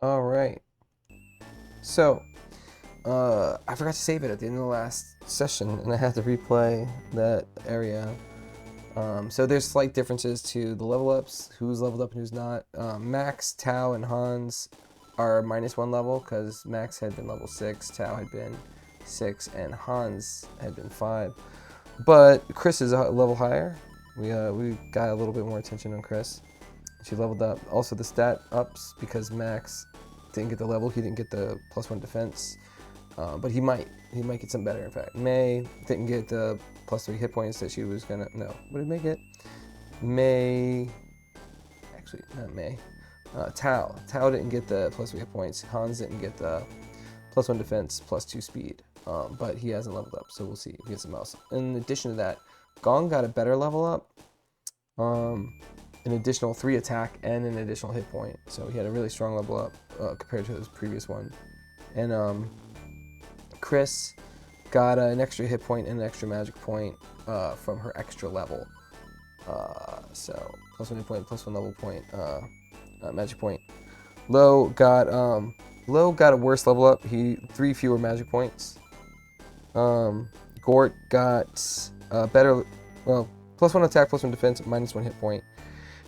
Alright. So, I forgot to save it at the end of the last session, and I had to replay that area. So there's slight differences to the level ups, who's leveled up and who's not. Max, Tao, and Hans are -1 level, because Max had been level 6, Tao had been 6, and Hans had been 5. But Khris is a level higher. We got a little bit more attention on Khris. She leveled up. Also the stat ups, because Max didn't get the level, he didn't get the +1 defense. But he might get some better, in fact. May didn't get the +3 hit points that she was gonna, no. What did May get? May, actually, not May. Tao. Tao didn't get the +3 hit points. Hans didn't get the +1 defense, +2 speed. But he hasn't leveled up, so we'll see if he gets something else. In addition to that, Gong got a better level up. An additional 3 attack and an additional hit point. So he had a really strong level up compared to his previous one. And Khris got an extra hit point and an extra magic point from her extra level. So +1 hit point, +1 level point, magic point. Lowe got a worse level up. He 3 fewer magic points. Gort got better, well, +1 attack, +1 defense, -1 hit point.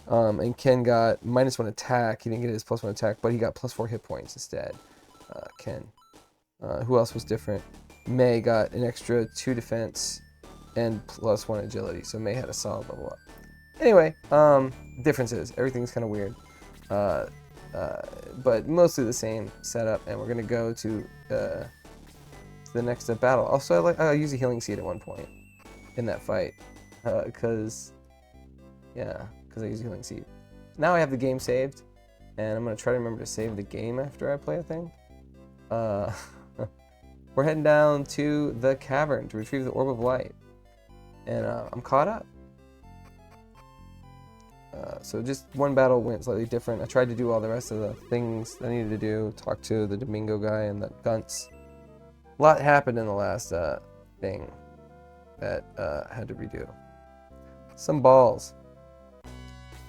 And Ken got -1 attack. He didn't get his +1 attack, but he got +4 hit points instead. Ken. Who else was different? May got an extra 2 defense and +1 agility, so May had a solid level up. Anyway, differences. Everything's kind of weird. But mostly the same setup, and we're going to go to the next battle. Also, I use a healing seed at one point in that fight, because I use a healing seed. Now I have the game saved, and I'm going to try to remember to save the game after I play a thing. We're heading down to the cavern to retrieve the Orb of Light, and I'm caught up. So just one battle went slightly different. I tried to do all the rest of the things I needed to do, talk to the Domingo guy and the Gunts. A lot happened in the last thing that I had to redo. Some balls.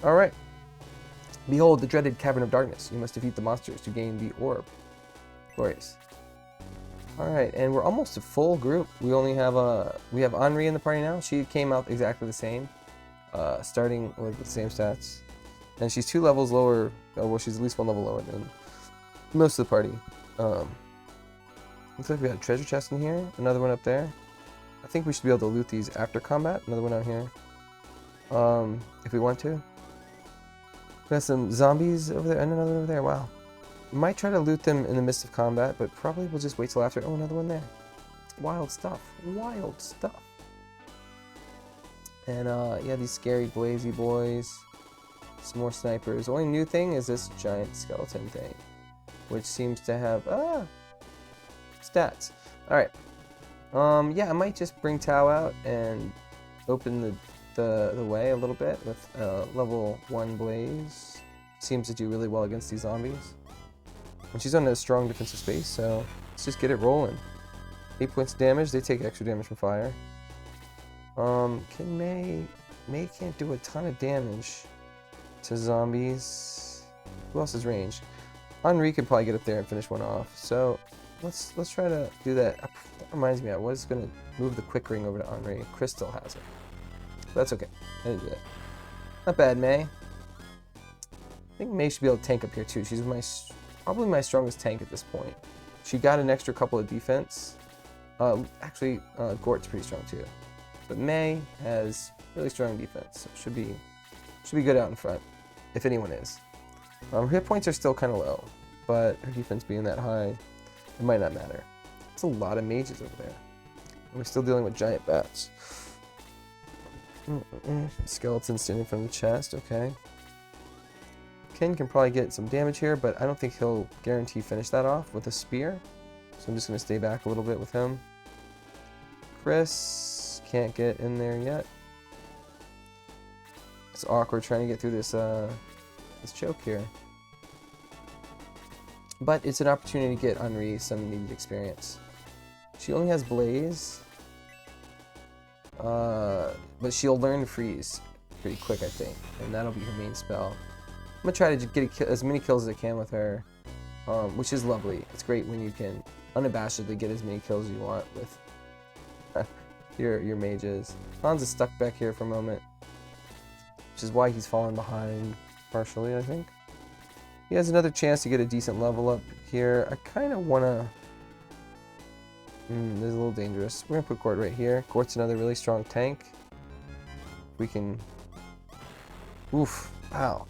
Alright. Behold the dreaded Cavern of Darkness. You must defeat the monsters to gain the orb. Glorious. Alright, and we're almost a full group. We only have we have Henri in the party now. She came out exactly the same. Starting with the same stats. And she's 2 levels lower, well, she's at least 1 level lower than most of the party. Looks like we got a treasure chest in here, another one up there. I think we should be able to loot these after combat, another one out here. If we want to. We got some zombies over there and another one over there, wow. Might try to loot them in the midst of combat, but probably we'll just wait till after. Oh, another one there. Wild stuff, wild stuff. And yeah, these scary blazy boys. Some more snipers. The only new thing is this giant skeleton thing, which seems to have stats. Alright. Yeah, I might just bring Tao out and open the way a little bit with level 1 blaze. Seems to do really well against these zombies. And she's on a strong defensive space, so let's just get it rolling. 8 points of damage. They take extra damage from fire. Can May can't do a ton of damage to zombies. Who else is ranged? Henri could probably get up there and finish one off. So let's try to do that. That reminds me, I was gonna move the quick ring over to Henri. Khris still has it. That's okay. I didn't do that. Not bad, May. I think May should be able to tank up here too. She's probably my strongest tank at this point. She got an extra couple of defense. Actually, Gort's pretty strong too. But May has really strong defense, so should be good out in front, if anyone is. Her hit points are still kind of low, but her defense being that high, it might not matter. It's a lot of mages over there. And we're still dealing with giant bats. Skeleton standing in front of the chest, okay. Ken can probably get some damage here, but I don't think he'll guarantee finish that off with a spear. So I'm just going to stay back a little bit with him. Khris can't get in there yet. It's awkward trying to get through this this choke here. But it's an opportunity to get Henri some needed experience. She only has Blaze. But she'll learn Freeze pretty quick, I think. And that'll be her main spell. I'm going to try to get as many kills as I can with her. which is lovely. It's great when you can unabashedly get as many kills as you want with your mages. Hans is stuck back here for a moment, which is why he's fallen behind partially, I think. He has another chance to get a decent level up here. I kind of want to... this is a little dangerous. We're going to put Gort right here. Gort's another really strong tank. We can... Oof. Wow.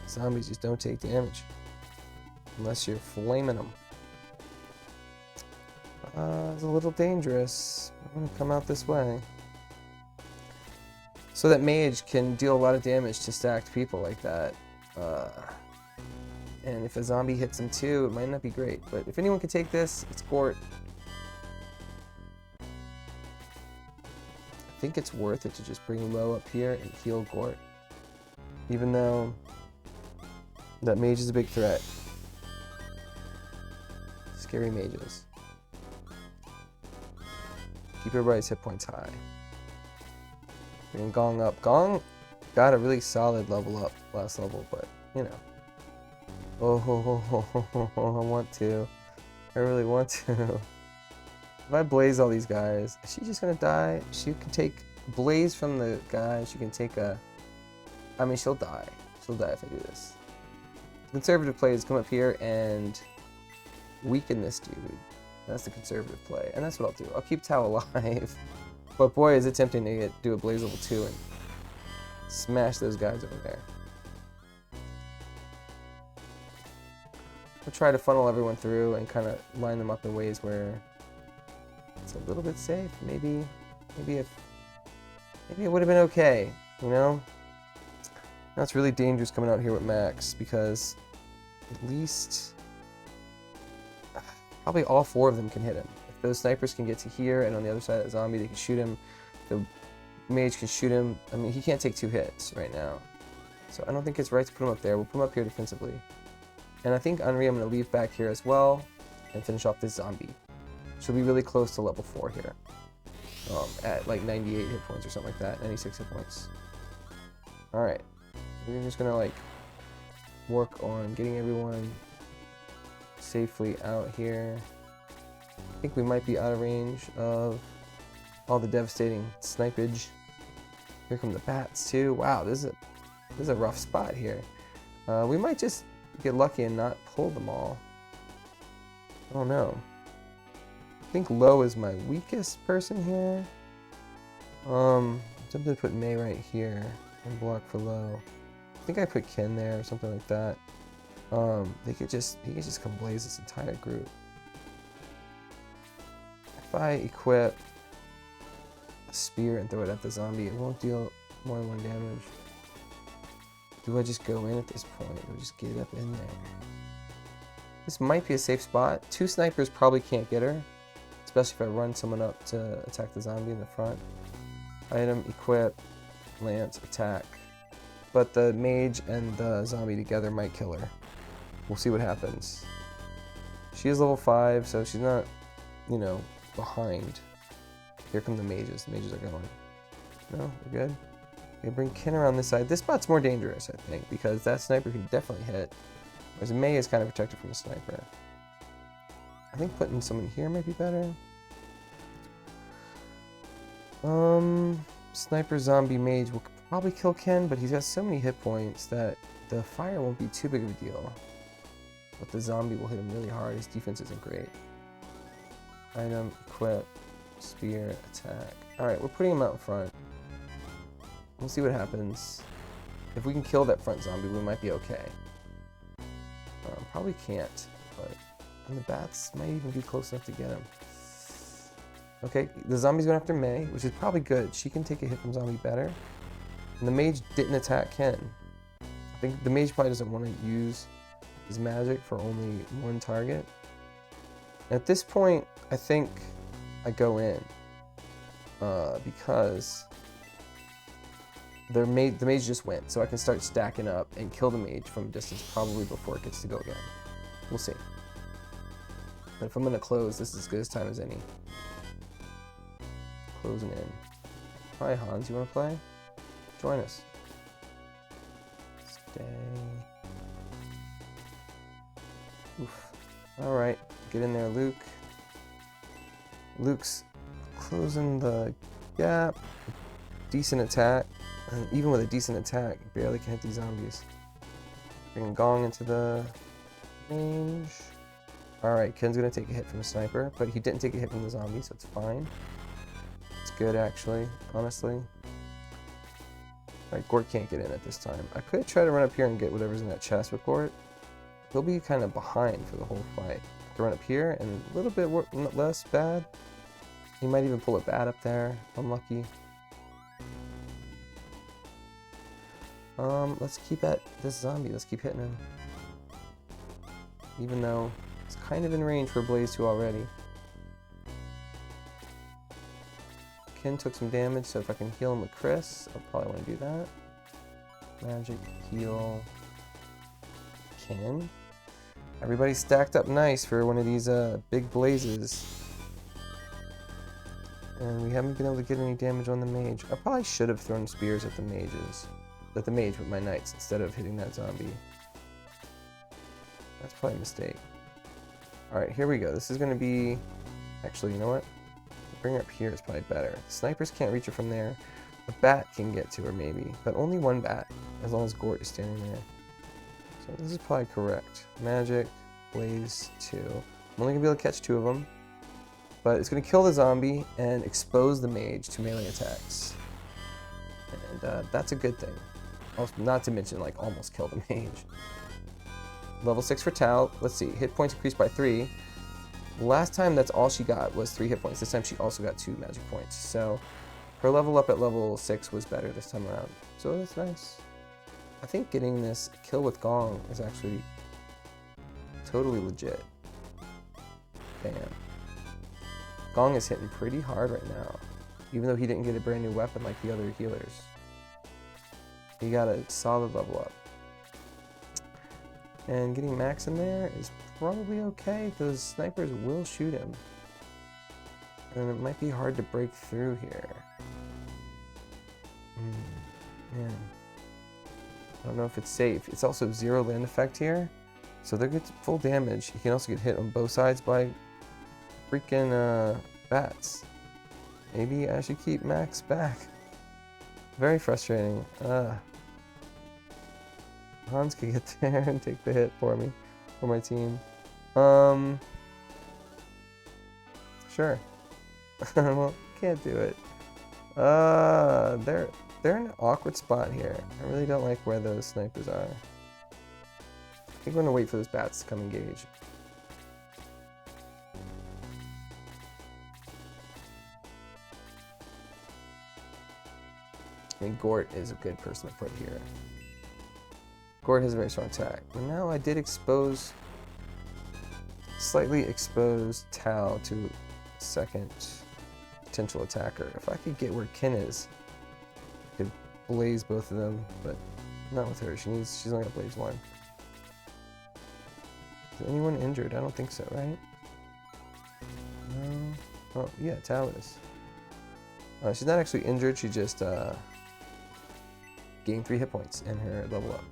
Zombies just don't take damage. Unless you're flaming them. It's a little dangerous. I'm going to come out this way. So that mage can deal a lot of damage to stacked people like that. And if a zombie hits him too, it might not be great. But if anyone can take this, it's Gort. I think it's worth it to just bring Lowe up here and heal Gort. Even though that mage is a big threat. Scary mages. Keep everybody's hit points high. Bring Gong up. Gong got a really solid level up last level, but you know. I want to. I really want to. If I blaze all these guys, is she just gonna die? She can take blaze from the guy. She can take a... I mean, she'll die. She'll die if I do this. The conservative play is come up here and weaken this dude. That's the conservative play, and that's what I'll do. I'll keep Tau alive. But boy, is it tempting to do a blaze level 2 and smash those guys over there. We'll try to funnel everyone through and kind of line them up in ways where it's a little bit safe. Maybe it would have been okay, you know? Now it's really dangerous coming out here with Max because at least probably all 4 of them can hit him. If those snipers can get to here and on the other side of that zombie, they can shoot him. The mage can shoot him. I mean, he can't take 2 hits right now. So I don't think it's right to put him up there. We'll put him up here defensively. And I think Henri I'm going to leave back here as well and finish off this zombie. She'll be really close to level 4 here. At like 98 hit points or something like that. 96 hit points. Alright. We're just going to like work on getting everyone safely out here. I think we might be out of range of all the devastating snipage. Here come the bats too. Wow, this is a rough spot here. We might just get lucky and not pull them all. I don't know. I think Lowe is my weakest person here. I'm tempted to put Mei right here and block for Lowe. I think I put Ken there or something like that. He could just come blaze this entire group. If I equip a spear and throw it at the zombie, it won't deal more than 1 damage. Do I just go in at this point or just get up in there? This might be a safe spot. 2 snipers probably can't get her, especially if I run someone up to attack the zombie in the front. Item, equip, lance, attack. But the mage and the zombie together might kill her. We'll see what happens. She is level 5, so she's not, you know, behind. Here come the mages. The mages are going. No, we're good. They bring Ken around this side. This spot's more dangerous, I think, because that sniper can definitely hit. Whereas Mei is kind of protected from a sniper. I think putting someone here might be better. Sniper, zombie, mage will probably kill Ken, but he's got so many hit points that the fire won't be too big of a deal. But the zombie will hit him really hard. His defense isn't great. Item, equip, spear, attack. Alright, we're putting him out in front. We'll see what happens. If we can kill that front zombie, we might be okay. Probably can't, but and the bats might even be close enough to get him. Okay, the zombie's going after Mei, which is probably good. She can take a hit from zombie better. And the mage didn't attack Ken. I think the mage probably doesn't want to use his magic for only 1 target. At this point, I think I go in because the mage just went, so I can start stacking up and kill the mage from a distance probably before it gets to go again. We'll see. But if I'm going to close, this is as good as time as any. Closing in. Hi Hans, you want to play? Join us. Stay. Oof. Alright, get in there, Luke. Luke's closing the gap. Decent attack. And even with a decent attack, barely can hit these zombies. Bringing Gong into the range. Alright, Ken's gonna take a hit from the sniper, but he didn't take a hit from the zombie, so it's fine. It's good, actually, honestly. Alright, Gort can't get in at this time. I could try to run up here and get whatever's in that chest with Gort. He'll be kind of behind for the whole fight. I can run up here and a little bit less bad. He might even pull a bat up there. Unlucky. Let's keep at this zombie. Let's keep hitting him. Even though it's kind of in range for Blaze 2 already. Ken took some damage, so if I can heal him with Khris, I'll probably want to do that. Magic, heal, Ken. Everybody's stacked up nice for one of these big blazes. And we haven't been able to get any damage on the mage. I probably should have thrown spears at the mages. At the mage with my knights instead of hitting that zombie. That's probably a mistake. Alright, here we go. This is going to be... Actually, you know what? Bring her up here is probably better. The snipers can't reach her from there. A bat can get to her maybe, but only one bat, as long as Gort is standing there. So this is probably correct. Magic, Blaze 2. I'm only going to be able to catch 2 of them, but it's going to kill the zombie and expose the mage to melee attacks. And that's a good thing. Also, not to mention, like, almost kill the mage. Level 6 for Tal. Let's see, hit points increased by 3. Last time, that's all she got was 3 hit points. This time, she also got 2 magic points. So, her level up at level 6 was better this time around. So, that's nice. I think getting this kill with Gong is actually totally legit. Bam. Gong is hitting pretty hard right now, even though he didn't get a brand new weapon like the other healers. He got a solid level up. And getting Max in there is probably okay. Those snipers will shoot him. And it might be hard to break through here. Man. I don't know if it's safe. It's also 0 land effect here. So they get full damage. You can also get hit on both sides by freaking bats. Maybe I should keep Max back. Very frustrating. Hans could get there and take the hit for me, for my team. Sure. Well, can't do it. They're in an awkward spot here. I really don't like where those snipers are. I think we're gonna wait for those bats to come engage. I think Gort is a good person to put here. Gort has a very strong attack. And now I did slightly expose Tal to second potential attacker. If I could get where Ken is, I could blaze both of them, but not with her. She's only got blaze 1. Is anyone injured? I don't think so, right? No. Oh, yeah, Tal is. She's not actually injured, she just gained 3 hit points in her level up.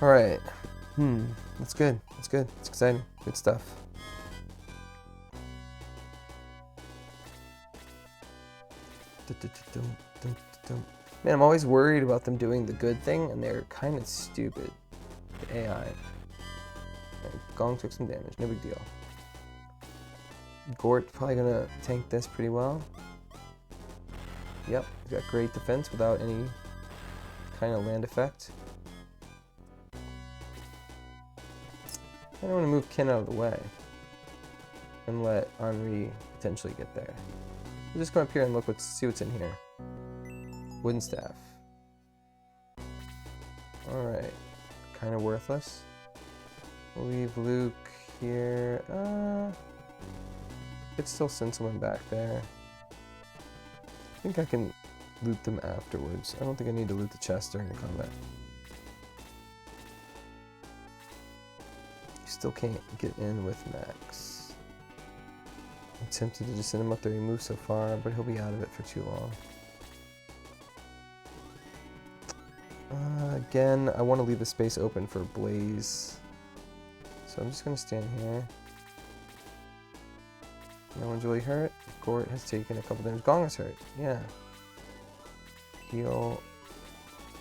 Alright. That's good. That's good. It's exciting. Good stuff. Man, I'm always worried about them doing the good thing, and they're kind of stupid. The AI. Gong took some damage. No big deal. Gort probably gonna tank this pretty well. Yep, he's got great defense without any kind of land effect. I don't want to move Ken out of the way and let Henri potentially get there. We'll just come up here and look see what's in here. Wooden staff. Alright. Kind of worthless. We'll leave Luke here. Could still send someone back there. I think I can loot them afterwards. I don't think I need to loot the chest during the combat. Still can't get in with Max. I'm tempted to just send him up there. He moved so far, but he'll be out of it for too long. Again, I want to leave the space open for Blaze. So I'm just going to stand here. No one's really hurt. Gort has taken a couple damage. Gong is hurt. Yeah. Heal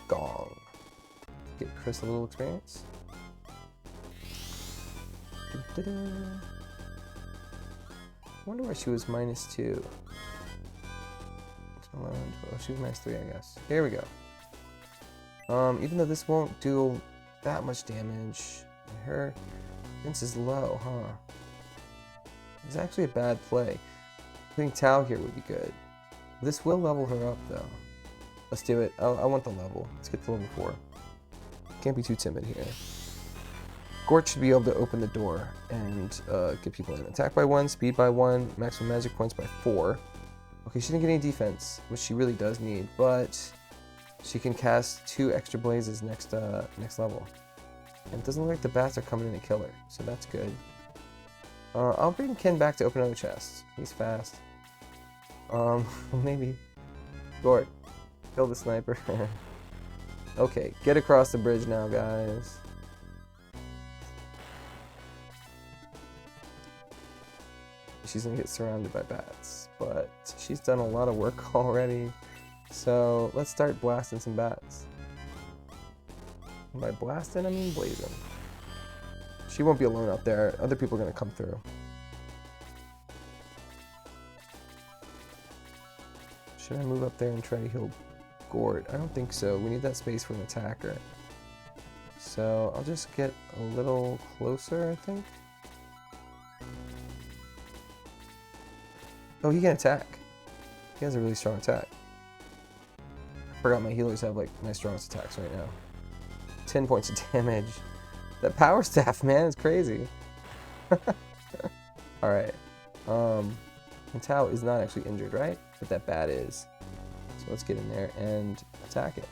Gong. Get Khris a little experience. I wonder why she was -2. 11, 12. She was -3, I guess. Here we go. Even though this won't do that much damage, her defense is low, huh? It's actually a bad play. I think Tau here would be good. This will level her up, though. Let's do it. I want the level. Let's get to level 4. Can't be too timid here. Gort should be able to open the door and get people in. Attack by 1, speed by 1, maximum magic points by 4. Okay, she didn't get any defense, which she really does need, but she can cast 2 extra blazes next level. And it doesn't look like the bats are coming in to kill her, so that's good. I'll bring Ken back to open another chest. He's fast. Maybe. Gort, kill the sniper. Okay, get across the bridge now, guys. She's gonna get surrounded by bats, but she's done a lot of work already. So let's start blasting some bats. And by blasting, I mean blazing. She won't be alone out there. Other people are gonna come through. Should I move up there and try to heal Gort? I don't think so. We need that space for an attacker. So I'll just get a little closer, I think. Oh, he can attack. He has a really strong attack. I forgot my healers have like my strongest attacks right now. 10 points of damage. That power staff, man, is crazy. Alright. And Tau is not actually injured, right? But that bat is. So let's get in there and attack it.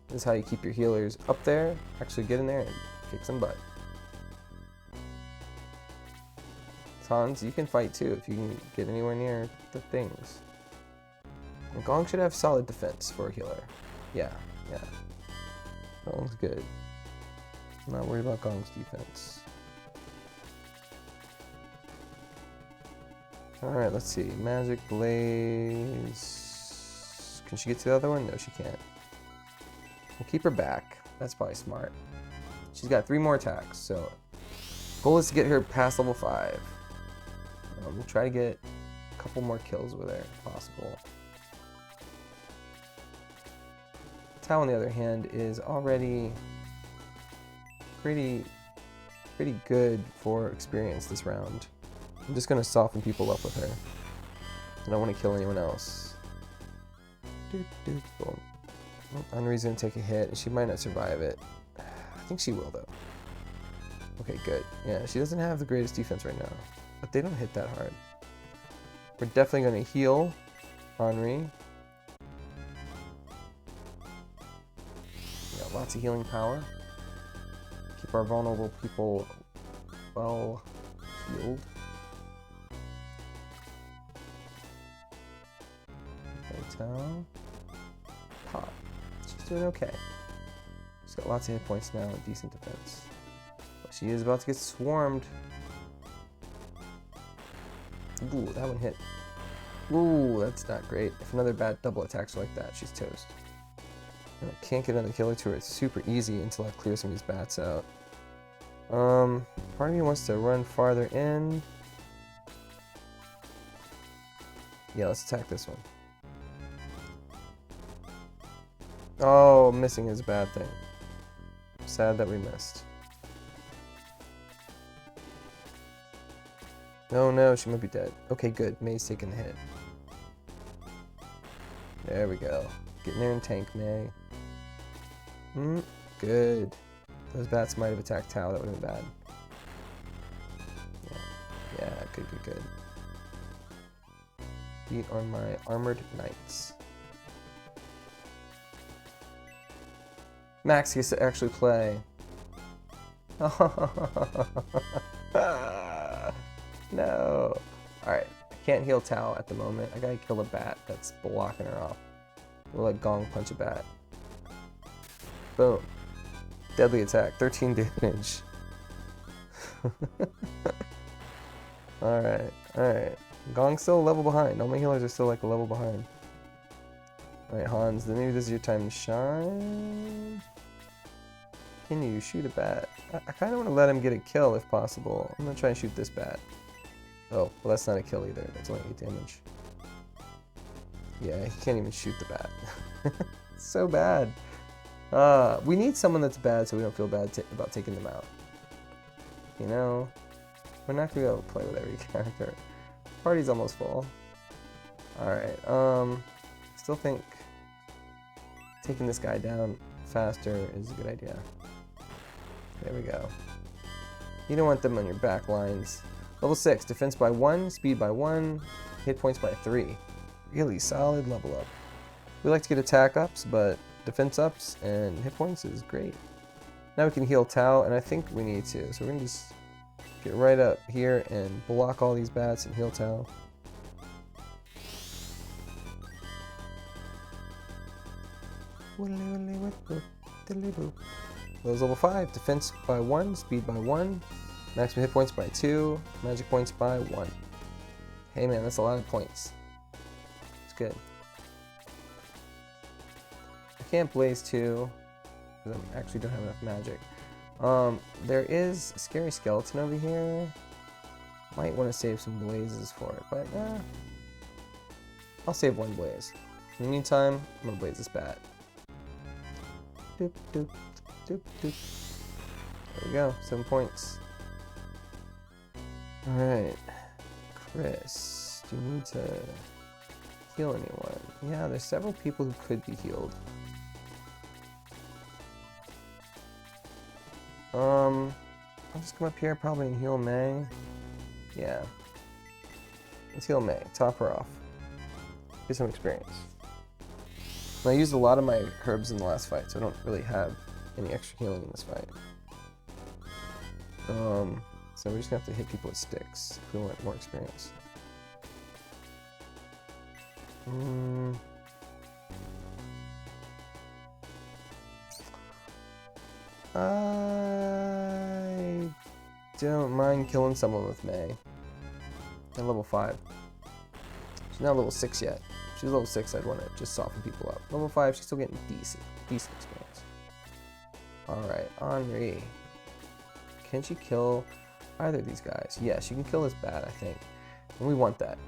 This is how you keep your healers up there. Actually get in there and kick some butt. Hans, you can fight too if you can get anywhere near the things. And Gong should have solid defense for a healer. Yeah. Gong's good. I'm not worried about Gong's defense. Alright, let's see. Magic Blaze. Can she get to the other one? No, she can't. We'll keep her back. That's probably smart. She's got 3 more attacks, so goal is to get her past level 5. We'll try to get a couple more kills with her if possible. Tau, on the other hand, is already pretty good for experience this round. I'm just gonna soften people up with her. I don't want to kill anyone else. Boom. Henry's gonna take a hit, and she might not survive it. I think she will, though. Okay, good. Yeah, she doesn't have the greatest defense right now, but they don't hit that hard. We're definitely gonna heal Henry. We got lots of healing power. Keep our vulnerable people well healed. Tau. Pop. She's doing okay. She's got lots of hit points now and decent defense. But she is about to get swarmed. Ooh, that one hit. Ooh, that's not great. If another bad double attacks like that, she's toast. And I can't get another killer to her. It's super easy until I clear some of these bats out. Part of me wants to run farther in. Yeah, let's attack this one. Oh, missing is a bad thing. Sad that we missed. Oh no, she might be dead. Okay, good. May's taking the hit. There we go. Get in there and tank May. Good. Those bats might have attacked Tau. That would have been bad. Yeah, good. These are my armored knights. Max gets to actually play. No. Alright, I can't heal Tau at the moment. I gotta kill a bat that's blocking her off. We'll let Gong punch a bat. Boom. Deadly attack, 13 damage. Alright, alright. Gong's still a level behind. All my healers are still like a level behind. Alright, Hans, then maybe this is your time to shine. Can you shoot a bat? I kind of want to let him get a kill if possible. I'm going to try and shoot this bat. Oh, well that's not a kill either. That's only 8 damage. Yeah, he can't even shoot the bat. It's so bad. We need someone that's bad so we don't feel bad about taking them out. You know? We're not going to be able to play with every character. Party's almost full. Alright, still think taking this guy down faster is a good idea. There we go. You don't want them on your back lines. Level 6, defense by 1, speed by 1, hit points by 3. Really solid level up. We like to get attack ups, but defense ups and hit points is great. Now we can heal Tau, and I think we need to. So we're going to just get right up here and block all these bats and heal Tau. Lowe's level 5, defense by 1, speed by 1, maximum hit points by 2, magic points by 1. Hey man, that's a lot of points. It's good. I can't blaze 2 because I actually don't have enough magic. There is a scary skeleton over here. Might want to save some blazes for it, but I'll save 1 blaze. In the meantime, I'm gonna blaze this bat. Doop, doop, doop, doop. There we go, 7 points. Alright. Khris, do you need to heal anyone? Yeah, there's several people who could be healed. I'll just come up here probably and heal May. Yeah. Let's heal May. Top her off. Get some experience. And I used a lot of my herbs in the last fight, so I don't really have any extra healing in this fight. So we're just gonna have to hit people with sticks if we want more experience. I don't mind killing someone with May. At level 5. She's not level 6 yet. If she's level 6, I'd want to just soften people up. Level 5, she's still getting decent experience. Alright, Henri. Can she kill either of these guys? Yeah, she can kill this bat, I think. And we want that.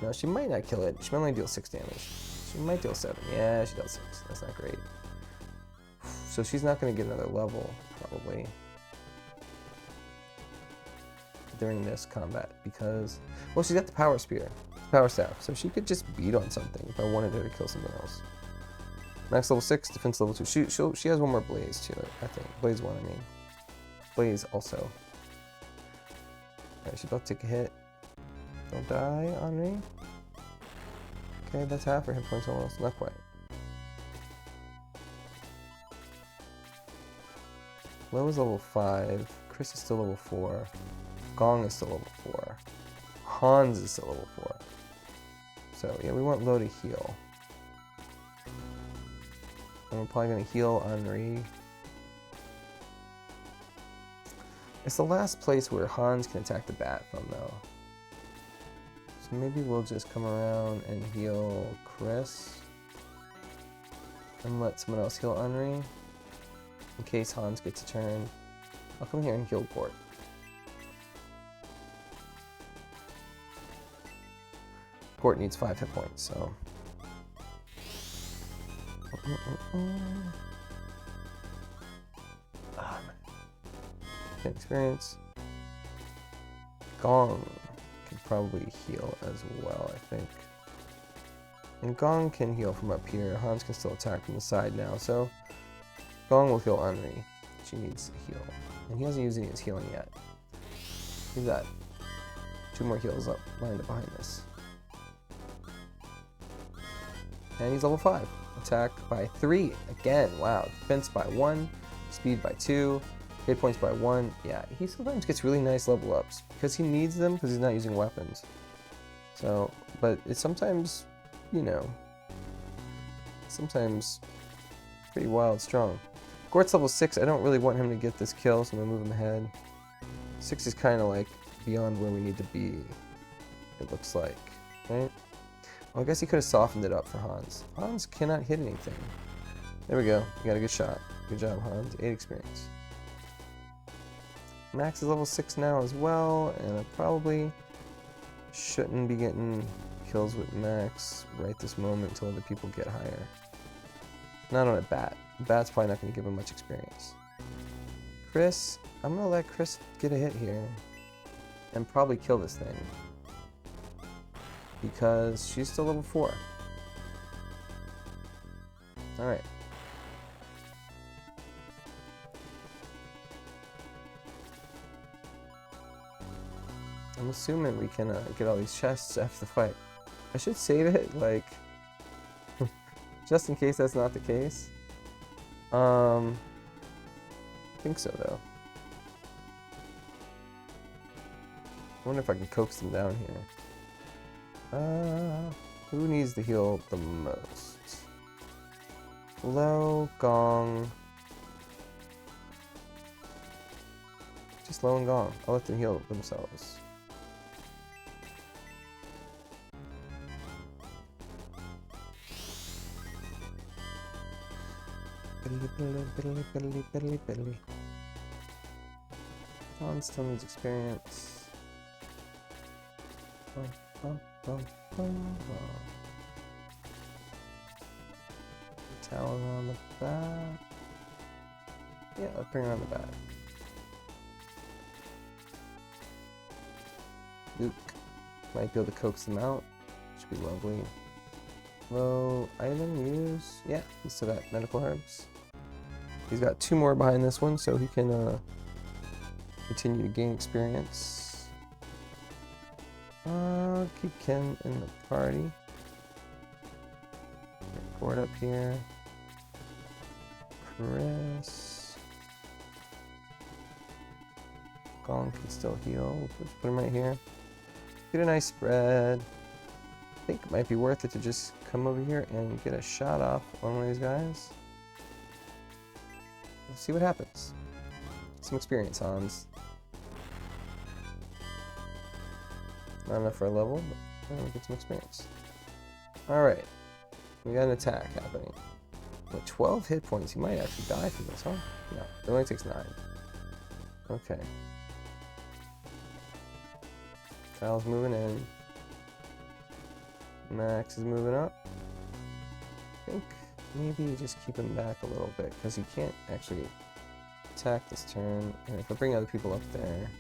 No, she might not kill it. She might only deal 6 damage. She might deal 7. Yeah, she dealt 6. That's not great. So she's not going to get another level, probably, during this combat, because, well, she's got the power spear, power staff, so she could just beat on something if I wanted her to kill something else. Max level 6, defense level 2. She has 1 more blaze to it, I think. Blaze 1, I mean. Blaze also. Alright, she's about to take a hit. Don't die, Henri. Okay, that's half her hit points almost. Not quite. Lowe is level 5. Khris is still level 4. Gong is still level 4. Hans is still level 4. So, yeah, we want Lowe to heal. And we're probably going to heal Henri. It's the last place where Hans can attack the bat from, though. So maybe we'll just come around and heal Khris. And let someone else heal Henri. In case Hans gets a turn. I'll come here and heal Gort. Gort needs 5 hit points, so. Get experience. Gong can probably heal as well, I think. And Gong can heal from up here. Hans can still attack from the side now, so Gong will heal Henri. She needs a heal. And he hasn't used any of his healing yet. He's got 2 more heals up, lined up behind this. And he's level 5. Attack by 3. Again, wow. Defense by 1. Speed by 2. Hit points by 1. Yeah, he sometimes gets really nice level ups. Because he needs them, because he's not using weapons. So, but it's sometimes, you know, sometimes pretty wild strong. Gort's level 6. I don't really want him to get this kill, so I'm going to move him ahead. 6 is kind of like beyond where we need to be, it looks like. Right? Well, I guess he could have softened it up for Hans. Hans cannot hit anything. There we go. You got a good shot. Good job, Hans. 8 experience. Max is level 6 now as well, and I probably shouldn't be getting kills with Max right this moment until other people get higher. Not on a bat. Bat's probably not going to give him much experience. Khris, I'm going to let Khris get a hit here and probably kill this thing because she's still level 4. Alright. I'm assuming we can get all these chests after the fight. I should save it, like, just in case that's not the case. I think so, though. I wonder if I can coax them down here. Who needs to heal the most? Lowe, Gong. Just Lowe and Gong. I'll let them heal themselves. Hans still needs experience. Tower on the back. Yeah, let's bring her on the back. Luke might be able to coax them out. Should be lovely. Low item use. Yeah, he's still got medical herbs. He's got 2 more behind this one, so he can continue to gain experience. Keep Ken in the party. Get Gort up here. Khris. Gong can still heal. We'll just put him right here. Get a nice spread. I think it might be worth it to just come over here and get a shot off on one of these guys. Let's see what happens. Some experience, Hans. Not enough for a level, but we'll get some experience. Alright. We got an attack happening. With 12 hit points, he might actually die from this, huh? No, it only takes 9. Okay. Kyle's moving in. Max is moving up. I think maybe just keep him back a little bit because he can't actually attack this turn. And if I bring other people up there,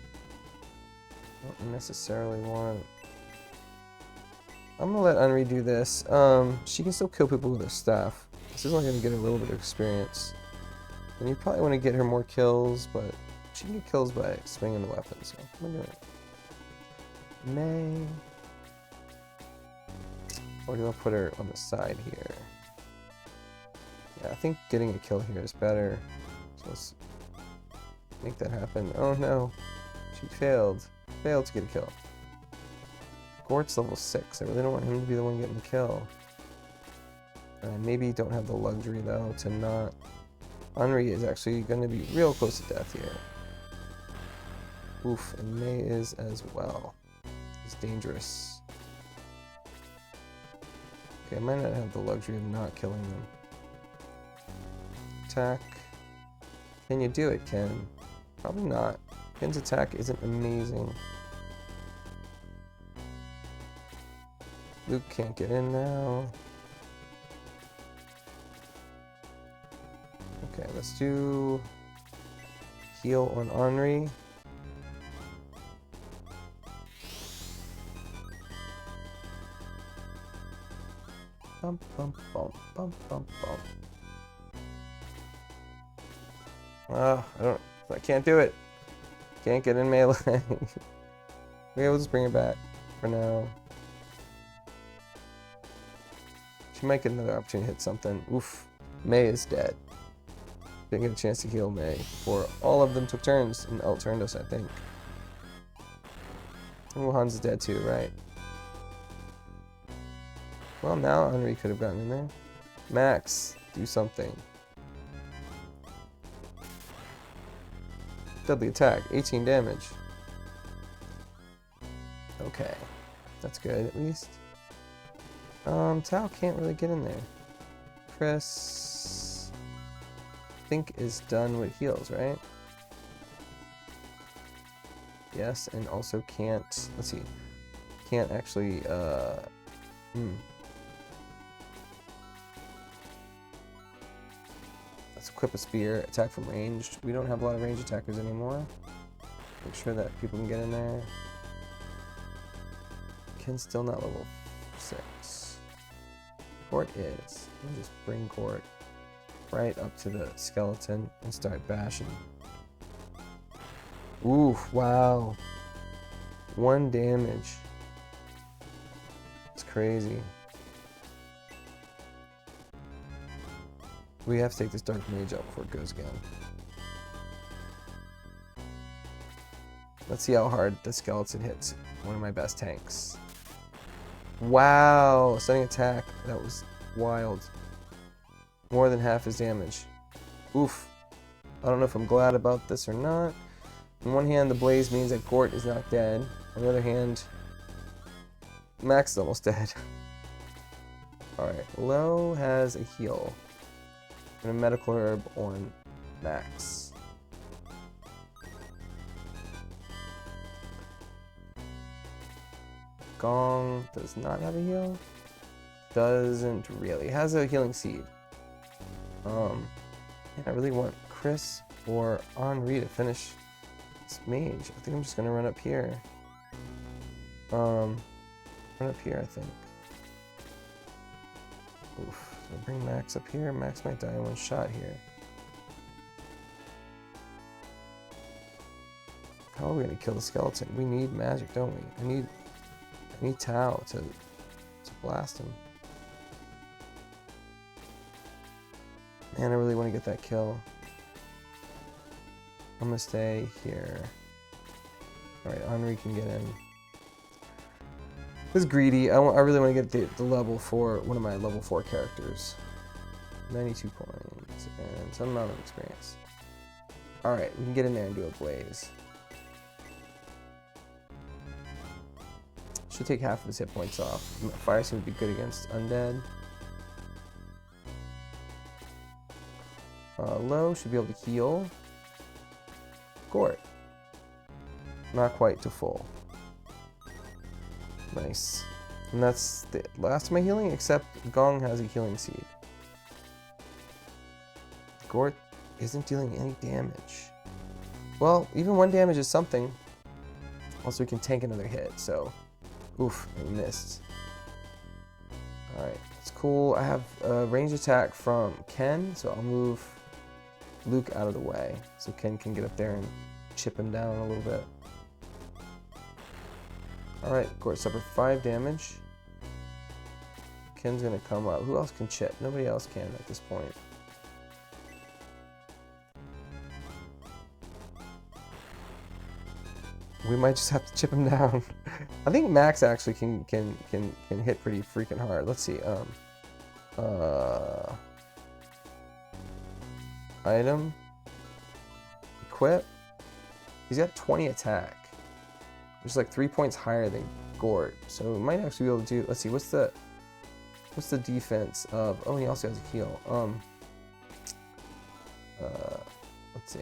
I don't necessarily want. I'm gonna let Henri do this. She can still kill people with her staff. This is only gonna get her a little bit of experience. And you probably want to get her more kills, but she can get kills by swinging the weapon. So I'm gonna do it. May. Or do I put her on the side here? Yeah, I think getting a kill here is better. So let's make that happen. Oh no, she failed. Failed to get a kill. Gort's level 6. I really don't want him to be the one getting the kill. I maybe don't have the luxury though to not. Henri is actually going to be real close to death here. Oof, and May is as well. It's dangerous. Okay, I might not have the luxury of not killing them. Attack. Can you do it, Ken? Probably not. Ken's attack isn't amazing. Luke can't get in now. Okay, let's do heal on Henri. Bum, bum, bum, bum, bum, bum. I can't do it. Can't get in melee. Maybe we'll just bring it back for now. She might get another opportunity to hit something. Oof. May is dead. Didn't get a chance to heal May before all of them took turns and outturned us, I think. Oh, Hans is dead too, right? Well, now Henri could have gotten in there. Max, do something. Deadly attack, 18 damage. Okay, that's good at least. Tao can't really get in there. Khris, I think, is done with heals, right? Yes, and also can't, let's see, can't actually, let's equip a spear, attack from ranged. We don't have a lot of ranged attackers anymore. Make sure that people can get in there. Ken's still not level 6. Gort is. Let me just bring Gort right up to the skeleton and start bashing. Oof, wow. 1 damage. It's crazy. We have to take this Dark Mage out before it goes again. Let's see how hard the skeleton hits one of my best tanks. Wow, stunning attack. That was wild. More than half his damage. Oof. I don't know if I'm glad about this or not. On one hand, the blaze means that Gort is not dead. On the other hand, Max is almost dead. Alright, Lowe has a heal and a medical herb on Max. Gong does not have a heal. Doesn't really. Has a healing seed. I really want Khris or Henri to finish this mage. I think I'm just gonna run up here. Run up here, I think. Oof. So bring Max up here. Max might die in one shot here. How are we gonna kill the skeleton? We need magic, don't we? I need Tao to blast him. Man, I really want to get that kill. I'm gonna stay here. Alright, Henri can get in. This is greedy. I really want to get the level for one of my level 4 characters. 92 points and some amount of experience. Alright, we can get in there and do a blaze. Should take half of his hit points off. Fire seems to be good against undead. Lowe should be able to heal. Gort. Not quite to full. Nice. And that's the last of my healing, except Gong has a healing seed. Gort isn't dealing any damage. Well, even 1 damage is something. Also, we can tank another hit, so... Oof, I missed. Alright, that's cool. I have a range attack from Ken, so I'll move Luke out of the way so Ken can get up there and chip him down a little bit. Alright, Gort suffered 5 damage. Ken's gonna come up. Who else can chip? Nobody else can at this point. We might just have to chip him down. I think Max actually can hit pretty freaking hard. Let's see. Item. Equip. He's got 20 attack. Which is like 3 points higher than Gort. So we might actually be able to do. Let's see. What's the defense of? Oh, he also has a heal. Let's see.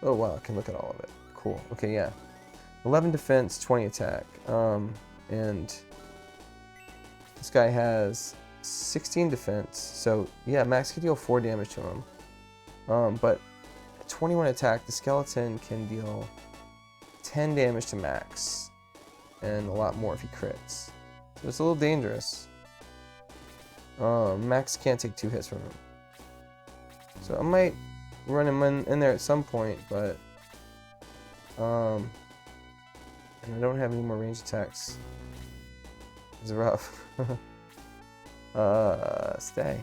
Oh wow, I can look at all of it. Cool. Okay, yeah. 11 defense, 20 attack. And this guy has 16 defense. So yeah, Max can deal 4 damage to him. But at 21 attack, the skeleton can deal 10 damage to Max. And a lot more if he crits. So it's a little dangerous. Max can't take 2 hits from him. So I might run him in there at some point, but and I don't have any more ranged attacks. It's rough. Stay.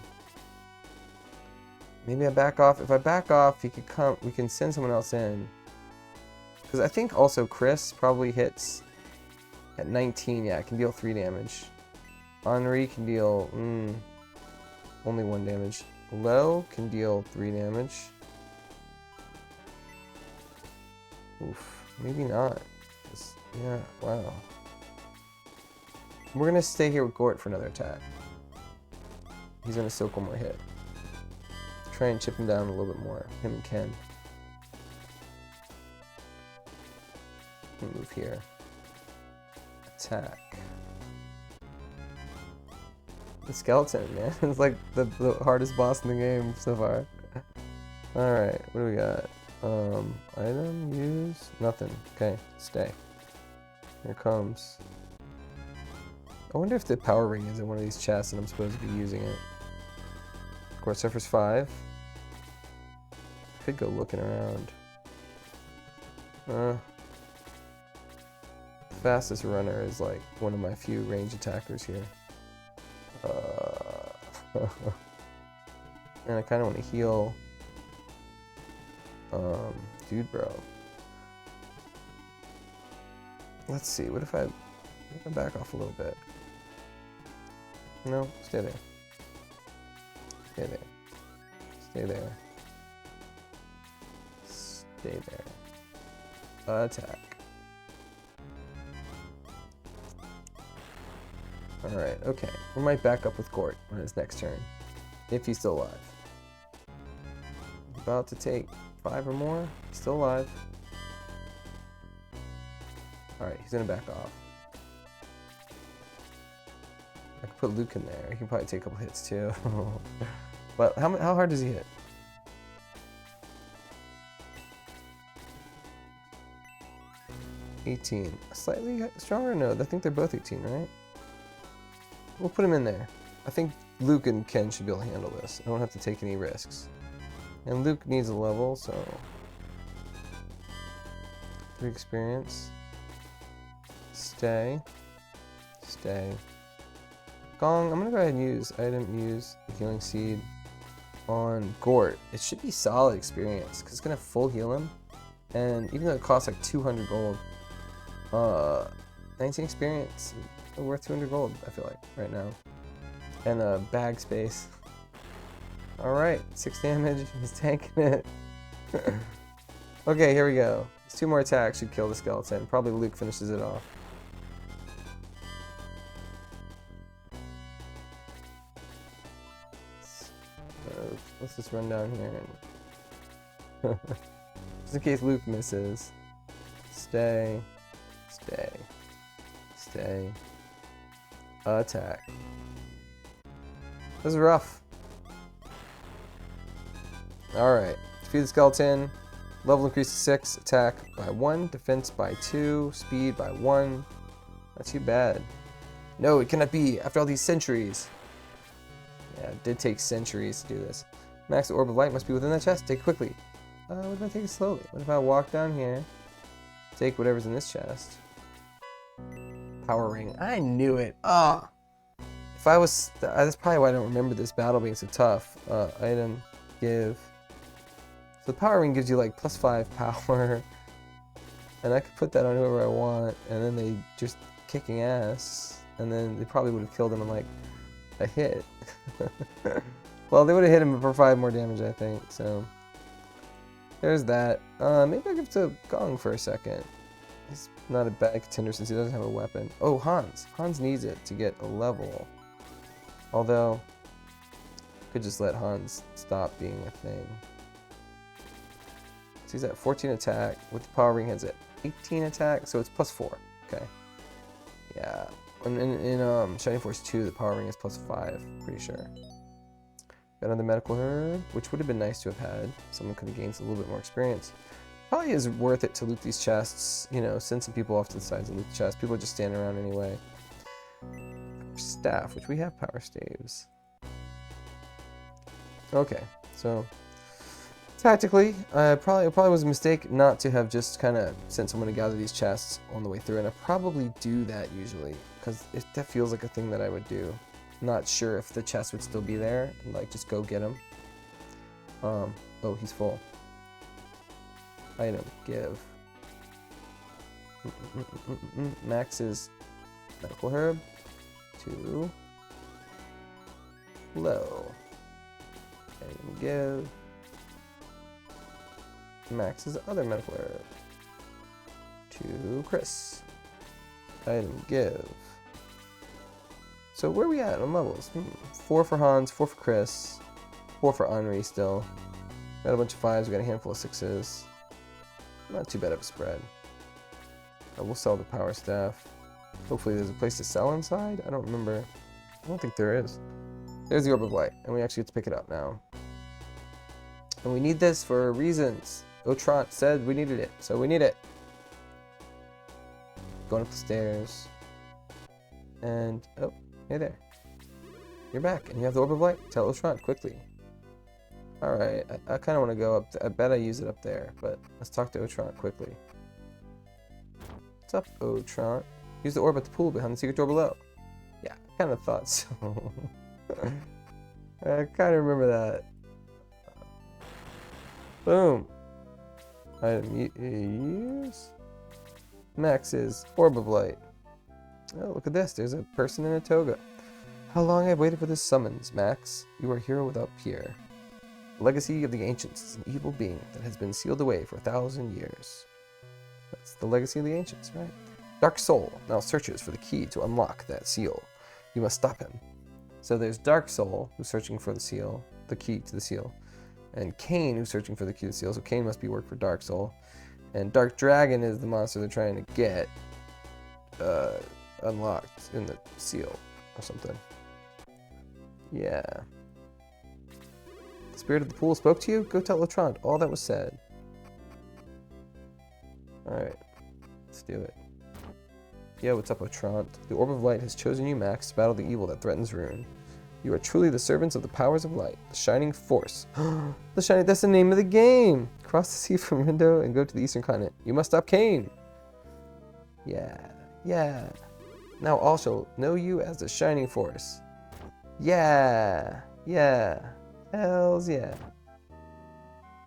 Maybe I back off. If I back off, he could come. We can send someone else in. Because I think also Khris probably hits at 19. Yeah, it can deal 3 damage. Henri can deal only 1 damage. Lowe can deal 3 damage. Oof, maybe not. Yeah, wow. We're gonna stay here with Gort for another attack. He's gonna soak one more hit. Try and chip him down a little bit more. Him and Ken. Move here. Attack. The skeleton, man. It's like the hardest boss in the game so far. Alright, what do we got? Item, use, nothing. Okay, stay. Here it comes. I wonder if the power ring is in one of these chests and I'm supposed to be using it. Gort suffers 5. Could go looking around. The fastest runner is like one of my few range attackers here. And I kind of want to heal dude bro. Let's see, what if I back off a little bit? No, stay there. Stay there. Stay there. Stay there. Attack. Alright, okay. We might back up with Gort on his next turn. If he's still alive. About to take 5 or more. He's still alive. Alright, he's gonna back off. I could put Luke in there. He can probably take a couple hits too. But how hard does he hit? $18. Slightly stronger? No, I think they're both 18, right? We'll put him in there. I think Luke and Ken should be able to handle this. I don't have to take any risks. And Luke needs a level, so 3 experience. Stay. Stay. Gong, I'm gonna go ahead and use the healing seed on Gort. It should be solid experience because it's gonna full heal him. And even though it costs like 200 gold, 19 experience, worth 200 gold, I feel like, right now. And bag space. Alright, 6 damage, he's tanking it. Okay, here we go. 2 more attacks should kill the skeleton. Probably Luke finishes it off. Let's just run down here and just in case Luke misses. Stay. Stay. Stay. Attack. This is rough. Alright. Defeat the skeleton. Level increase to 6. Attack by 1. Defense by 2. Speed by 1. Not too bad. No, it cannot be after all these centuries. Yeah, it did take centuries to do this. Max, the Orb of Light must be within that chest. Take it quickly. What if I take it slowly? What if I walk down here, take whatever's in this chest? Power ring. I knew it. Ah. If I was, that's probably why I don't remember this battle being so tough. Item, give. So the power ring gives you like +5 power, and I could put that on whoever I want, and then they just kicking ass, and then they probably would have killed him in like a hit. Well, they would have hit him for 5 more damage, I think. So there's that. Maybe I'll give it to Gong for a second. He's not a bad contender since he doesn't have a weapon. Oh, Hans. Hans needs it to get a level. Although, could just let Hans stop being a thing. So he's at 14 attack. With the power ring, he's at 18 attack. So it's +4. Okay. Yeah. In Shining Force 2, the power ring is +5. Pretty sure. Got another medical herb, which would have been nice to have had. Someone could have gained a little bit more experience. Probably is worth it to loot these chests. You know, send some people off to the sides and loot the chests. People are just standing around anyway. Staff, which we have power staves. Okay, so tactically, it probably was a mistake not to have just kind of sent someone to gather these chests on the way through, and I probably do that usually because that feels like a thing that I would do. Not sure if the chest would still be there, and like just go get him. Oh, he's full. Item, give. Max's medical herb. 2. Lowe. And give Max's other medical herb to Khris. Item give. So where are we at on levels? 4 for Hans, 4 for Khris, 4 for Henri still. Got a bunch of 5s, we got a handful of 6s. Not too bad of a spread. We'll sell the power staff. Hopefully there's a place to sell inside? I don't remember. I don't think there is. There's the Orb of Light, and we actually get to pick it up now. And we need this for reasons. Otrant said we needed it, so we need it. Going up the stairs. And, oh, hey there. You're back, and you have the Orb of Light. Tell Otrant quickly. Alright, I kind of want to go up. I bet I use it up there, but let's talk to Otrant quickly. What's up, Otrant? Use the orb at the pool behind the secret door below. Yeah, I kind of thought so. I kind of remember that. Boom. Item use. Max's Orb of Light. Oh, look at this. There's a person in a toga. How long I've waited for this summons, Max. You are a hero without peer. The legacy of the ancients is an evil being that has been sealed away for 1,000 years. That's the legacy of the ancients, right? Dark Soul now searches for the key to unlock that seal. You must stop him. So there's Dark Soul, who's searching for the seal, the key to the seal. And Cain, who's searching for the key to the seal. So Cain must be work for Dark Soul. And Dark Dragon is the monster they're trying to get unlocked in the seal or something. Yeah. The spirit of the pool spoke to you? Go tell Otrant all that was said. Alright. Let's do it. Yo, what's up, Otrant? The Orb of Light has chosen you, Max, to battle the evil that threatens ruin. You are truly the servants of the powers of light, the Shining Force. That's the name of the game! Cross the sea from Rindo and go to the eastern continent. You must stop Cain! Yeah. Now all shall know you as the Shining Force. Yeah. Hells yeah.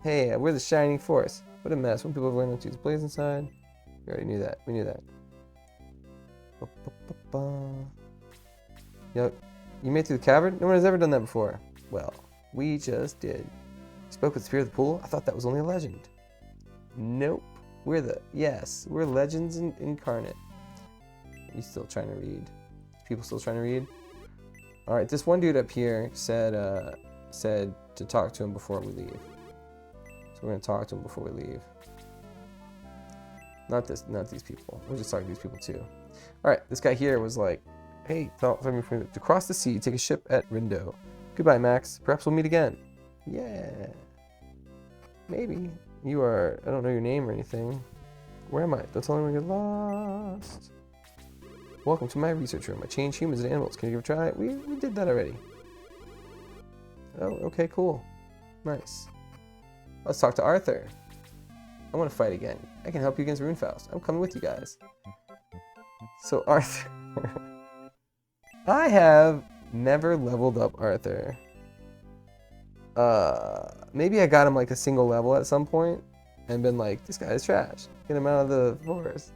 Hey, we're the Shining Force. What a mess. When people have learned not to use blaze inside. We already knew that. We knew that. Yep. You made it through the cavern? No one has ever done that before. Well, we just did. You spoke with the spirit of the pool? I thought that was only a legend. Nope. We're legends incarnate. You still trying to read? People still trying to read? Alright, this one dude up here said to talk to him before we leave. So we're gonna talk to him before we leave. Not these people. We're just talking to these people too. Alright, this guy here was like, hey, to cross the sea, take a ship at Rindo. Goodbye, Max. Perhaps we'll meet again. Yeah. Maybe. You are, I don't know your name or anything. Where am I? Don't tell anyone you're lost. Welcome to my research room. I change humans and animals. Can you give it a try? We did that already. Oh, okay, cool. Nice. Let's talk to Arthur. I want to fight again. I can help you against Runefaust. I'm coming with you guys. So Arthur. I have never leveled up Arthur. Maybe I got him like a single level at some point and been like, this guy is trash. Get him out of the forest.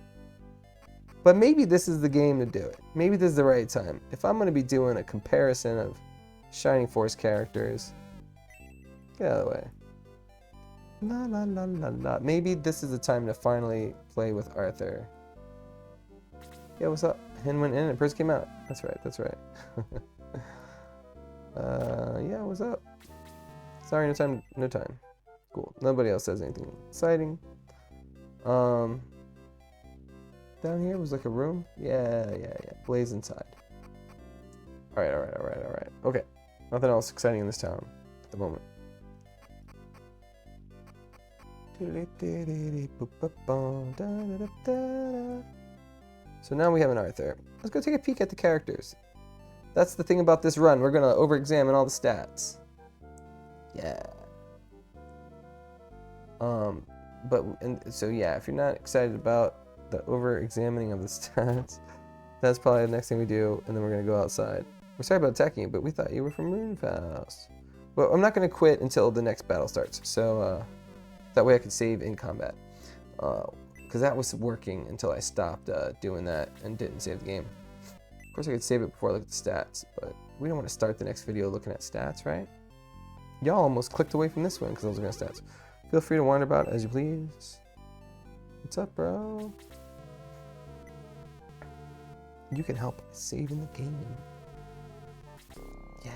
But maybe this is the game to do it. Maybe this is the right time. If I'm going to be doing a comparison of Shining Force characters, get out of the way. La la la la la. Maybe this is the time to finally play with Arthur. Yeah, what's up? Hen went in and person came out. That's right. Yeah, what's up? Sorry, no time. Cool. Nobody else says anything exciting. Down here was like a room. Yeah. Blaze inside. Alright. Okay. Nothing else exciting in this town at the moment. So now we have an Arthur. Let's go take a peek at the characters. That's the thing about this run. We're going to over-examine all the stats. Yeah. So yeah, if you're not excited about the over-examining of the stats, that's probably the next thing we do, and then we're going to go outside. We're sorry about attacking you, but we thought you were from Runefaust. Well, I'm not going to quit until the next battle starts, so that way I can save in combat. Because that was working until I stopped doing that and didn't save the game. course, I could save it before I look at the stats, but we don't want to start the next video looking at stats, right? Y'all almost clicked away from this one because I was looking at stats. Feel free to wander about as you please. What's up, bro? You can help saving the game. Yeah.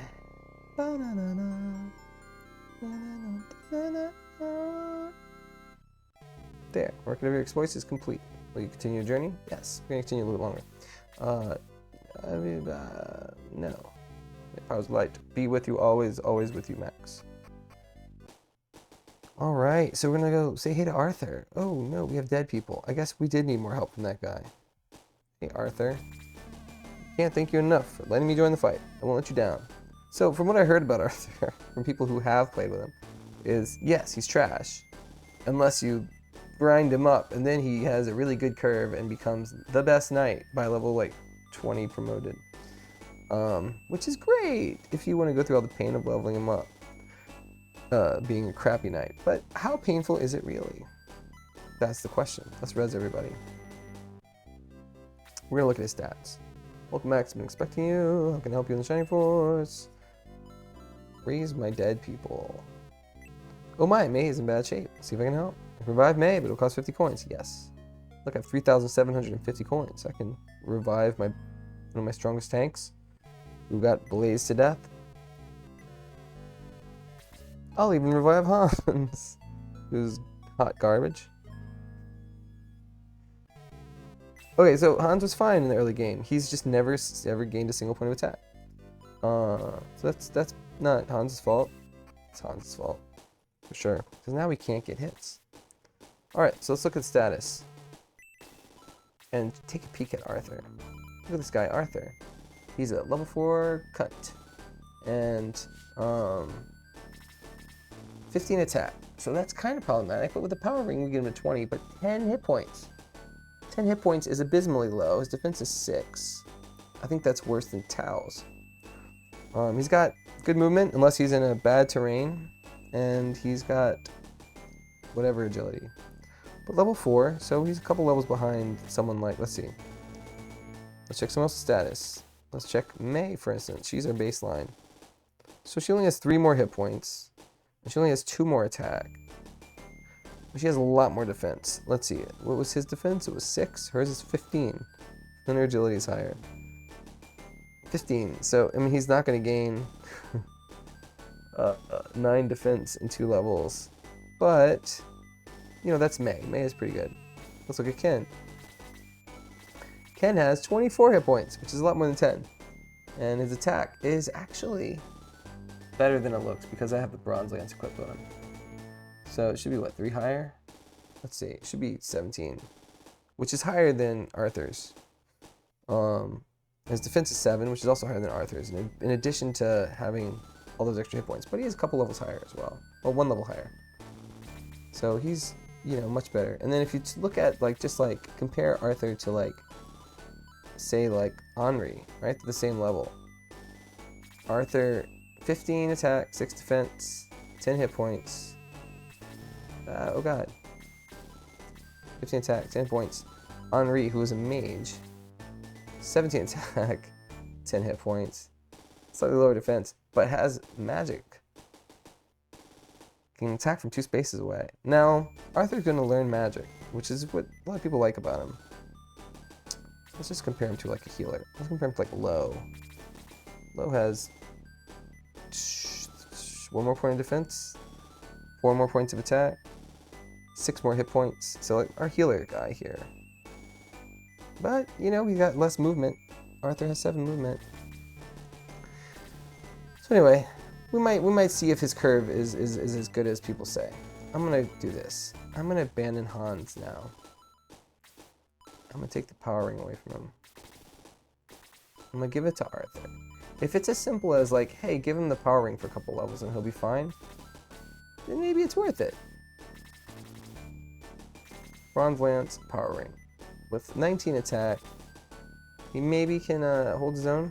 There. Record of your exploits is complete. Will you continue your journey? Yes. We're going to continue a little longer. No. Powers of Light. Be with you always, always with you, Max. Alright, so we're going to go say hey to Arthur. Oh, no, we have dead people. I guess we did need more help from that guy. Hey, Arthur. Can't thank you enough for letting me join the fight. I won't let you down. So, from what I heard about Arthur, from people who have played with him, is, yes, he's trash. Unless you grind him up, and then he has a really good curve and becomes the best knight by level, like, 20 promoted. Which is great if you want to go through all the pain of leveling him up. Being a crappy knight. But how painful is it really? That's the question. Let's res everybody. We're going to look at his stats. Welcome, Max. I've been expecting you. How can I help you in the Shining Force? Raise my dead people. Oh my, May is in bad shape. Let's see if I can help. I can revive May, but it'll cost 50 coins. Yes. Look, I have 3,750 coins. I can revive one of my strongest tanks who got blazed to death. I'll even revive Hans, who's hot garbage. Okay, so Hans was fine in the early game. He's just never ever gained a single point of attack. So that's not Hans' fault. It's Hans' fault, for sure. Because now we can't get hits. Alright, so let's look at status. And take a peek at Arthur. Look at this guy, Arthur. He's a level 4 cut. And, 15 attack. So that's kind of problematic, but with the power ring we get him to 20, but 10 hit points. 10 hit points is abysmally low. His defense is 6. I think that's worse than Tao's. He's got good movement, unless he's in a bad terrain, and he's got whatever agility. But level 4, so he's a couple levels behind someone like, let's see. Let's check someone else's status. Let's check May, for instance. She's our baseline. So she only has 3 more hit points. And she only has 2 more attack. But she has a lot more defense. Let's see. What was his defense? It was 6. Hers is 15. And her agility is higher. 15. So, I mean, he's not going to gain 9 defense in 2 levels. But, you know, that's May. May is pretty good. Let's look at Ken. Ken has 24 hit points, which is a lot more than 10. And his attack is actually better than it looks because I have the bronze lance equipped on him. So it should be what, 3 higher? Let's see, it should be 17, which is higher than Arthur's. His defense is 7, which is also higher than Arthur's, in addition to having all those extra hit points. But he has a couple levels higher as well. Well, 1 level higher. So he's, you know, much better. And then if you look at, like, just like compare Arthur to, like, say like Henri, right? To the same level. Arthur, 15 attack, 6 defense, 10 hit points. Oh god. 15 attack, 10 points. Henri, who is a mage, 17 attack, 10 hit points. Slightly lower defense, but has magic. Can attack from 2 spaces away. Now, Arthur's going to learn magic, which is what a lot of people like about him. Let's just compare him to like a healer. Let's compare him to like Lowe. Lowe has 1 more point of defense, 4 more points of attack, 6 more hit points. So like our healer guy here. But, you know, he got less movement. Arthur has 7 movement. So anyway, we might see if his curve is as good as people say. I'm gonna do this. I'm gonna abandon Hans now. I'm gonna take the power ring away from him. I'm gonna give it to Arthur. If it's as simple as like, hey, give him the power ring for a couple levels and he'll be fine, then maybe it's worth it. Bronze Lance, power ring. With 19 attack, he maybe can hold his own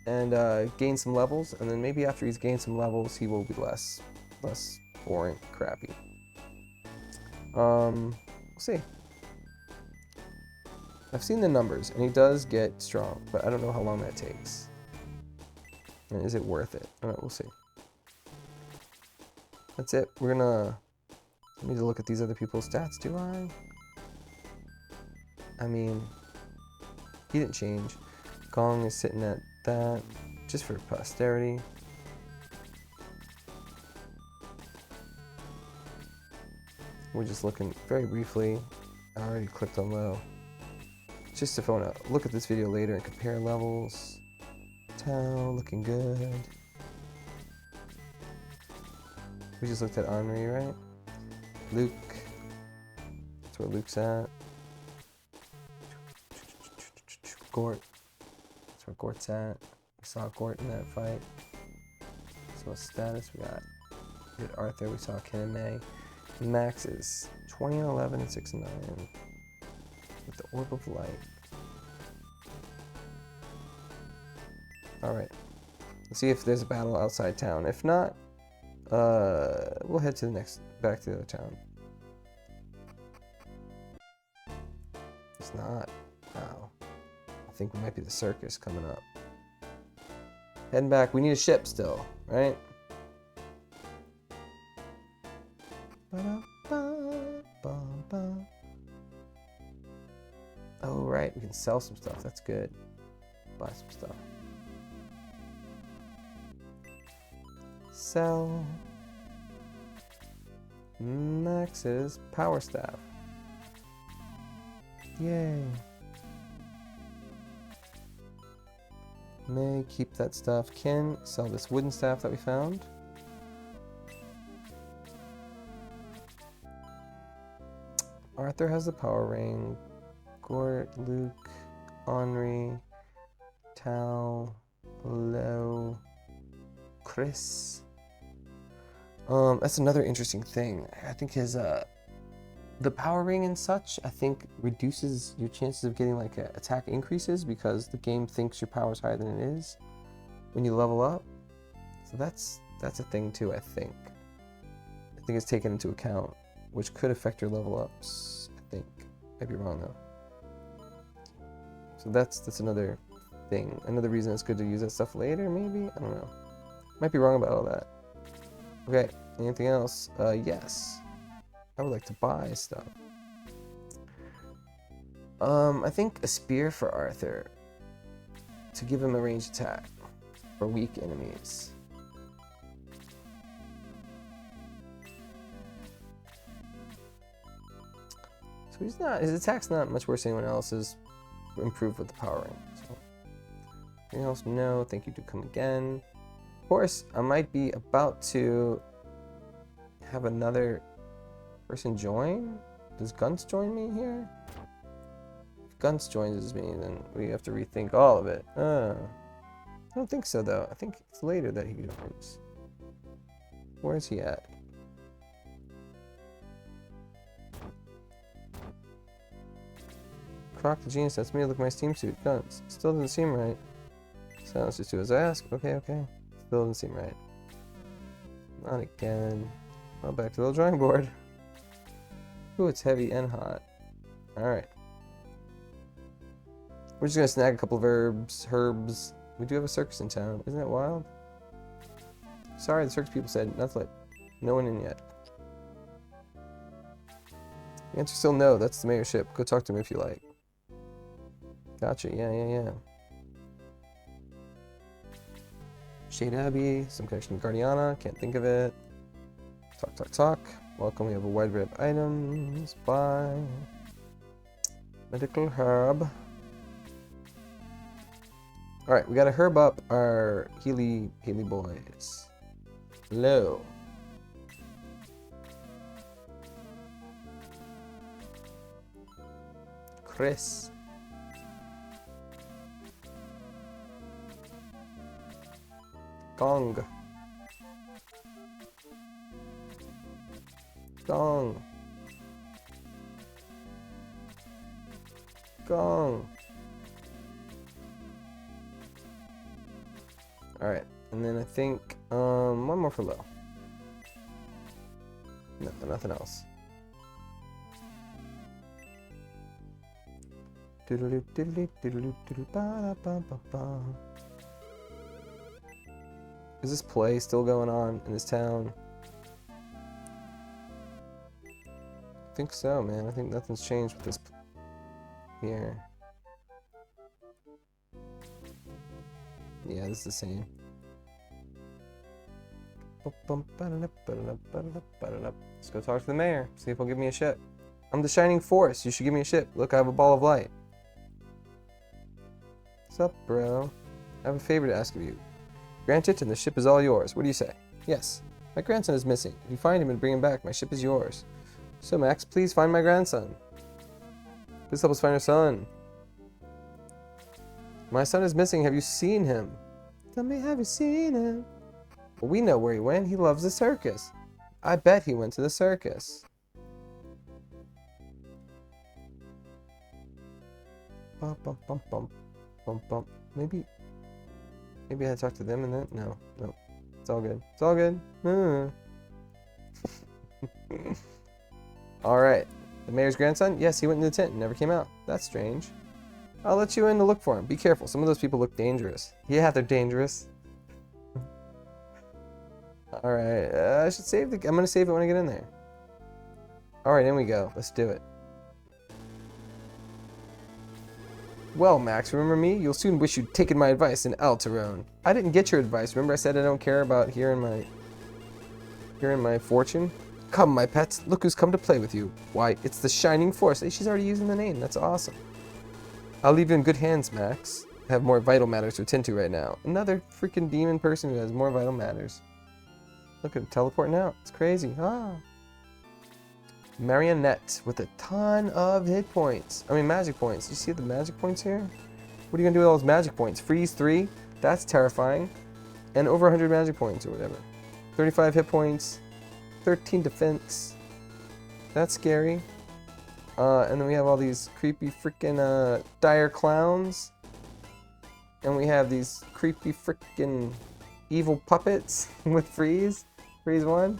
and gain some levels, and then maybe after he's gained some levels, he will be less boring, crappy. We'll see. I've seen the numbers, and he does get strong, but I don't know how long that takes. And is it worth it? I don't know, we'll see. That's it. We're gonna... I need to look at these other people's stats, do I? I mean, he didn't change. Gong is sitting at that, just for posterity. We're just looking very briefly. I already clicked on Lowe. Just if I want to look at this video later and compare levels. Tau, looking good. We just looked at Henri, right? Luke. That's where Luke's at. Gort. That's where Gort's at. We saw Gort in that fight. So what status we got? We did Arthur, we saw Ken and May. Max is 20 and 11 and 6 and 9 with the Orb of Light. Alright. Let's see if there's a battle outside town. If not, we'll head to the back to the other town. It's not. Wow. I think we might be the circus coming up. Heading back. We need a ship still, right? Oh, right. We can sell some stuff. That's good. Buy some stuff. Sell. Max's power staff. Yay. May keep that stuff. Ken sell this wooden staff that we found. Arthur has the power ring. Gort, Luke, Henri, Tau, Lowe, Khris. That's another interesting thing. I think his the power ring and such, I think reduces your chances of getting like attack increases because the game thinks your power is higher than it is when you level up. So that's a thing too, I think. I think it's taken into account, which could affect your level ups, I think. Might be wrong though. So that's another thing. Another reason it's good to use that stuff later, maybe? I don't know. Might be wrong about all that. Okay, anything else? Yes. I would like to buy stuff. I think a spear for Arthur to give him a ranged attack for weak enemies. So his attack's not much worse than anyone else's. Improved with the power ring. So, anything else? No. Thank you to come again. Of course, I might be about to have another person join. Does Guns join me here? If Guns joins me, then we have to rethink all of it. I don't think so, though. I think it's later that he joins. Where is he at? Croc the Genius, that's me. Look at my Steam suit. Guns. Still doesn't seem right. So let's just do as I ask. Okay. Still doesn't seem right. Not again. Well, back to the drawing board. Ooh, it's heavy and hot. Alright. We're just gonna snag a couple of herbs. We do have a circus in town. Isn't that wild? Sorry, the circus people said nothing. No one in yet. The answer's still no. That's the mayor's ship. Go talk to him if you like. Gotcha. Yeah. Shade Abbey. Some connection to Guardiana. Can't think of it. Talk. Welcome. We have a wide variety of items. Buy. Medical herb. Alright, we gotta herb up our Healy boys. Lowe. Khris. Gong. Alright, and then I think one more for Lowe. Nothing else. Is this play still going on in this town? I think so, man. I think nothing's changed with this here. Yeah, this is the same. Let's go talk to the mayor. See if he'll give me a ship. I'm the Shining Force. You should give me a ship. Look, I have a ball of light. What's up, bro? I have a favor to ask of you. Grant it, and the ship is all yours. What do you say? Yes. My grandson is missing. If you find him and bring him back, my ship is yours. So, Max, please find my grandson. Please help us find our son. My son is missing. Have you seen him? Tell me, have you seen him? Well, we know where he went. He loves the circus. I bet he went to the circus. Bum, bum, bum, bum, bum, bum. Maybe I had to talk to them and then? No. It's all good. It's all good. Alright. The mayor's grandson? Yes, he went into the tent and never came out. That's strange. I'll let you in to look for him. Be careful. Some of those people look dangerous. Yeah, they're dangerous. Alright. I should save I'm going to save it when I get in there. Alright, in we go. Let's do it. Well, Max, remember me? You'll soon wish you'd taken my advice in Alterone. I didn't get your advice. Remember I said I don't care about hearing my fortune? Come, my pets. Look who's come to play with you. Why, it's the Shining Force. Hey, she's already using the name. That's awesome. I'll leave you in good hands, Max. I have more vital matters to attend to right now. Another freaking demon person who has more vital matters. Look at him teleporting out. It's crazy. Ah. Marionette with a ton of hit points. I mean, magic points. You see the magic points here? What are you going to do with all those magic points? Freeze 3? That's terrifying. And over 100 magic points or whatever. 35 hit points. 13 defense. That's scary. And then we have all these creepy freaking dire clowns. And we have these creepy freaking evil puppets with freeze. Freeze 1.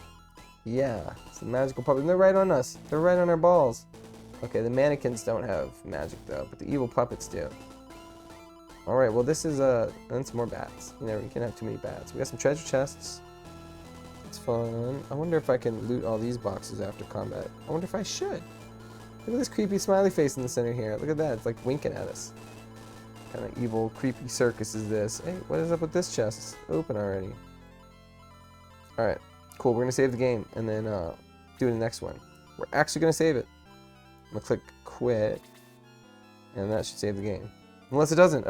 Yeah, it's a magical puppet. And they're right on us. They're right on our balls. Okay, the mannequins don't have magic though, but the evil puppets do. Alright, well this is and some more bats. You know, you can't have too many bats. We got some treasure chests. It's fun. I wonder if I can loot all these boxes after combat. I wonder if I should. Look at this creepy smiley face in the center here. Look at that. It's like winking at us. What kind of evil, creepy circus is this? Hey, what is up with this chest? It's open already. Alright. Cool, we're going to save the game and then do the next one. We're actually going to save it. I'm going to click quit and that should save the game. Unless it doesn't.